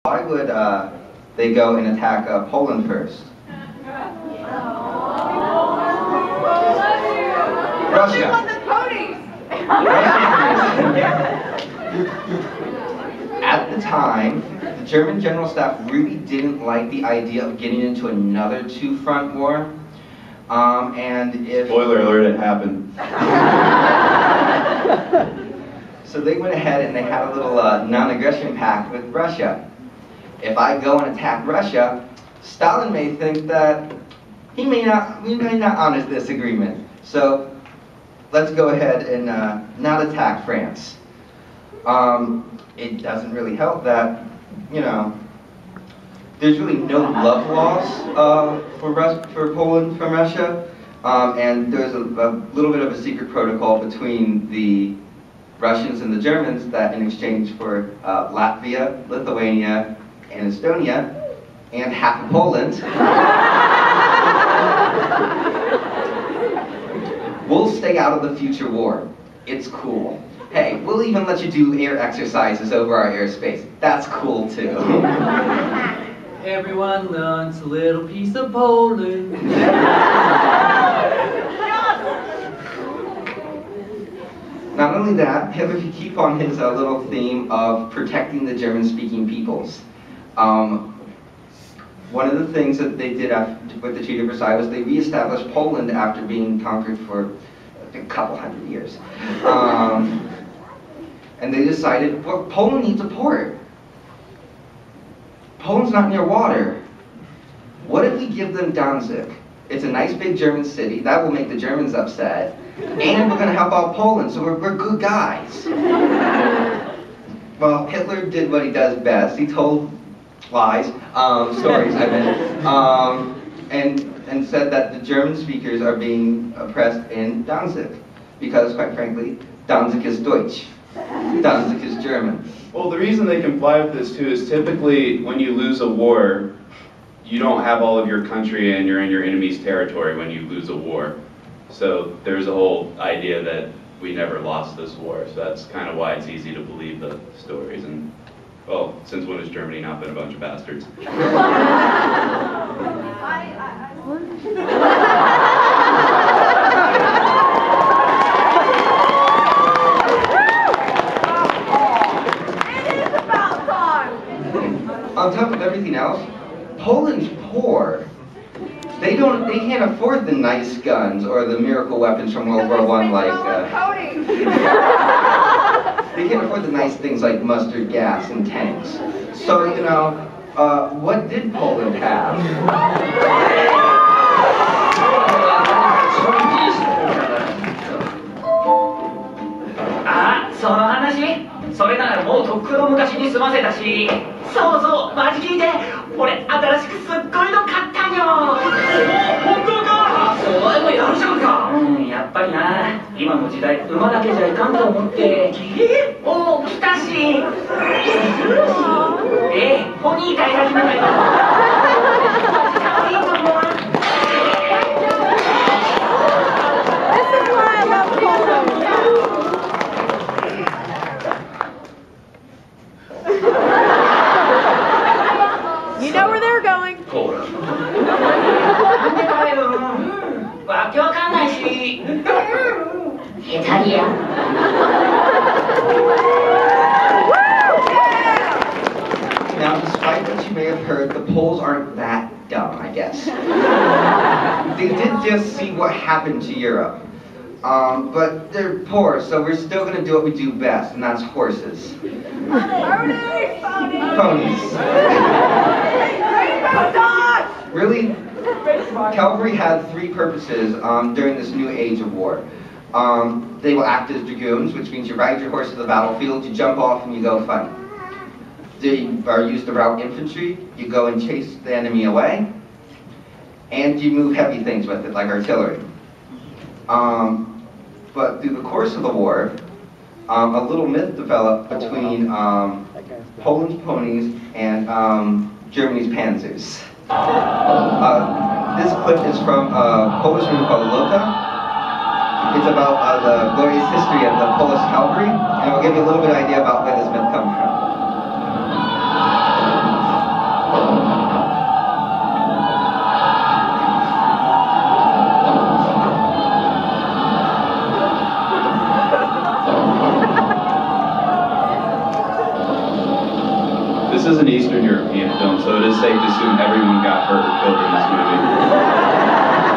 Why would they go and attack Poland first? Russia. At the time, the German General Staff really didn't like the idea of getting into another two-front war. And if... Spoiler alert, it happened. So they went ahead and they had a little non-aggression pact with Russia. If I go and attack Russia, Stalin may think that we may not honor this agreement. So let's go ahead and not attack France. It doesn't really help that, you know, there's really no love loss for Poland from Russia, and there's a little bit of a secret protocol between the Russians and the Germans that in exchange for Latvia, Lithuania, and Estonia, and half of Poland, we'll stay out of the future war. It's cool. Hey, we'll even let you do air exercises over our airspace. That's cool too. Everyone wants a little piece of Poland. Not only that, Hitler could keep on his little theme of protecting the German-speaking peoples. One of the things that they did with the Treaty of Versailles was they reestablished Poland after being conquered for a couple hundred years. And they decided, well, Poland needs a port. Poland's not near water. What if we give them Danzig? It's a nice big German city. That will make the Germans upset. And we're going to help out Poland, so we're good guys. Well, Hitler did what he does best. He told lies, stories, I meant, and said that the German speakers are being oppressed in Danzig. Because, quite frankly, Danzig is Deutsch. Danzig is German. Well, the reason they comply with this too is typically when you lose a war, you don't have all of your country and you're in your enemy's territory when you lose a war. So there's a whole idea that we never lost this war. So that's kind of why it's easy to believe the stories. And, well, since when has Germany not been a bunch of bastards? On top of everything else, Poland's poor. They can't afford the nice guns or the miracle weapons from World War I, like they can't afford the nice things like mustard gas and tanks. So, you know, what did Poland have? その話それならもうとっくの昔に済ませたしそうそうマジ聞いて俺新しくすっごいの買ったんよ本当かお前もやるじゃんかやっぱりな今の時代馬だけじゃいかんと思っておお来たしポニー飼い始めたよかわいいと思う You know where they're going. Hetalia. Now, despite what you may have heard, the Poles aren't that dumb, I guess. They did just see what happened to Europe. But they're poor, so we're still going to do what we do best, and that's horses. Ponies. Really, cavalry had three purposes during this new age of war. They will act as dragoons, which means you ride your horse to the battlefield, you jump off, and you go fight. They are used to rout infantry, you go and chase the enemy away, and you move heavy things with it, like artillery. But through the course of the war, a little myth developed between Poland's ponies and Germany's panzers. This clip is from a Polish movie called Lota. It's about the glorious history of the Polish cavalry, and it will give you a little bit of idea about where this myth comes from. This is an Eastern European film, so it is safe to assume everyone got hurt or killed in this movie.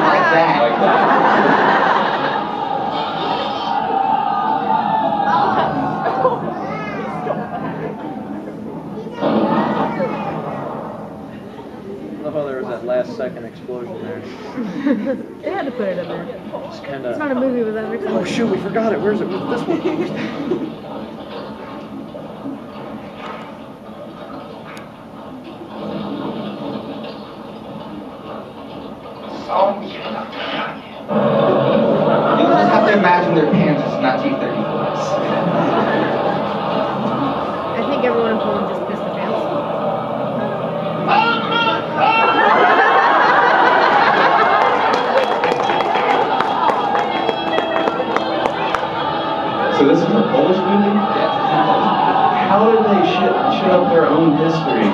Like that. Like that. I love how there was that last second explosion there. They had to put it in there. It's kind It's of. not a movie without an Oh explosion. shoot, we forgot it. Where's it? Where's this one? You just have to imagine their Panzers, not T-34s. I think everyone in Poland just pissed their pants. So this is a Polish movie? How did they shit up their own history?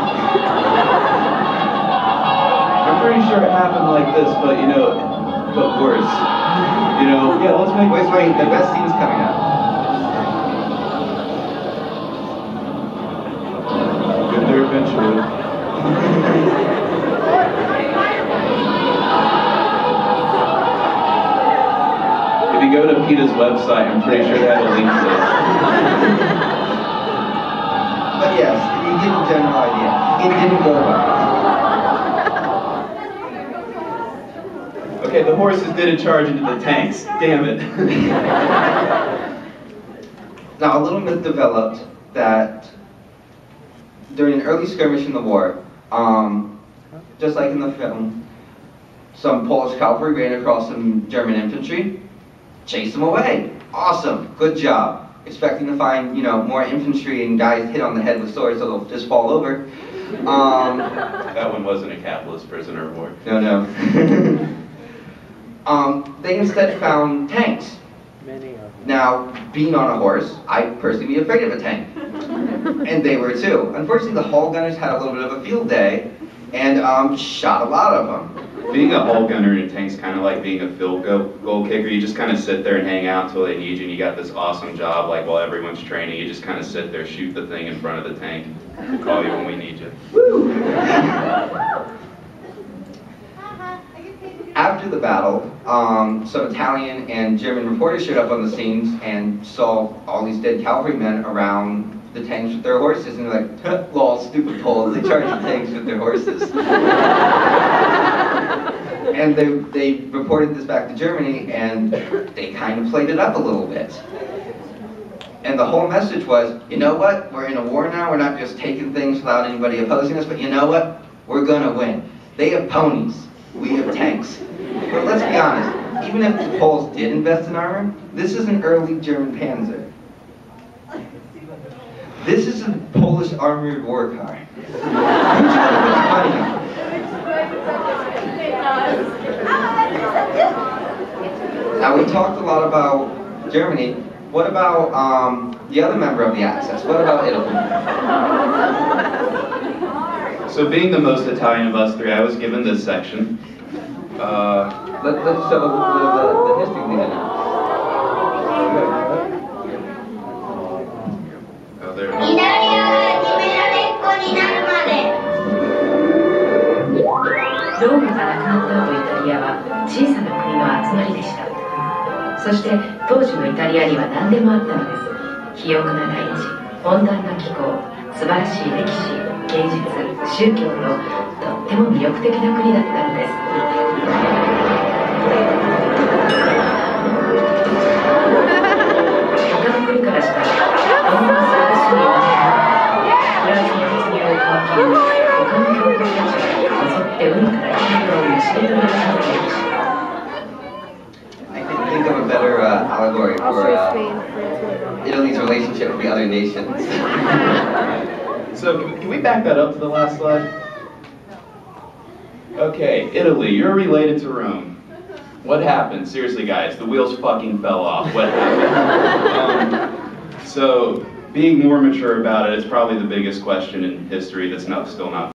I'm pretty sure it happened like this, but you know, but worse. You know, yeah, let's make Wait, the best scene's coming up. Get there eventually. If you go to PETA's website, I'm pretty sure they have a link to this. But yes, you get the general idea. It didn't go well. Okay, the horses didn't charge into the tanks. Damn it. Now, a little myth developed that during an early skirmish in the war, just like in the film, some Polish cavalry ran across some German infantry, chased them away. Awesome, good job. Expecting to find, you know, more infantry and guys hit on the head with swords so they'll just fall over. That one wasn't a capitalist prisoner of war. No. They instead found tanks. Many of them. Now, being on a horse, I'd personally be afraid of a tank. And they were too. Unfortunately, the hull gunners had a little bit of a field day and shot a lot of them. Being a hull gunner in a tank's kind of like being a field goal kicker. You just kind of sit there and hang out until they need you, and you got this awesome job. Like while everyone's training, you just kind of sit there, shoot the thing in front of the tank, and call you when we need you. Woo! After the battle, some Italian and German reporters showed up on the scenes and saw all these dead cavalrymen around the tanks with their horses, and they're like, "Huh, lol, stupid Poles, they charge the tanks with their horses." And they reported this back to Germany, and they kind of played it up a little bit. And the whole message was, you know what, we're in a war now, we're not just taking things without anybody opposing us, but you know what, we're gonna win. They have ponies, we have tanks. But let's be honest, even if the Poles did invest in armor, this is an early German Panzer. This is a Polish armored war car. Who's gonna put your money on? Now, we talked a lot about Germany. What about the other member of the Axis? What about Italy? So being the most Italian of us three, I was given this section. Let's show the history thing now. Oh, there. 稲荷が始められっこになるまでローマがなくなった後、イタリアは小さな国の集まりでした。そして当時のイタリアには何でもあったのです。肥沃な大地、温暖な気候、素晴らしい歴史、芸術、宗教ととっても魅力的な国だったのです。他の国からしたらこんな素晴らしい場所フランスの突入を皮切りに他の強豪たちが襲って海からイタリアをむしり取り始めていました。I can think of a better allegory for Austria, Spain, France, Italy's relationship with the other nations. So can we back that up to the last slide? Okay, Italy, you're related to Rome. What happened? Seriously, guys, the wheels fucking fell off. What happened? So being more mature about it, it's probably the biggest question in history that's still not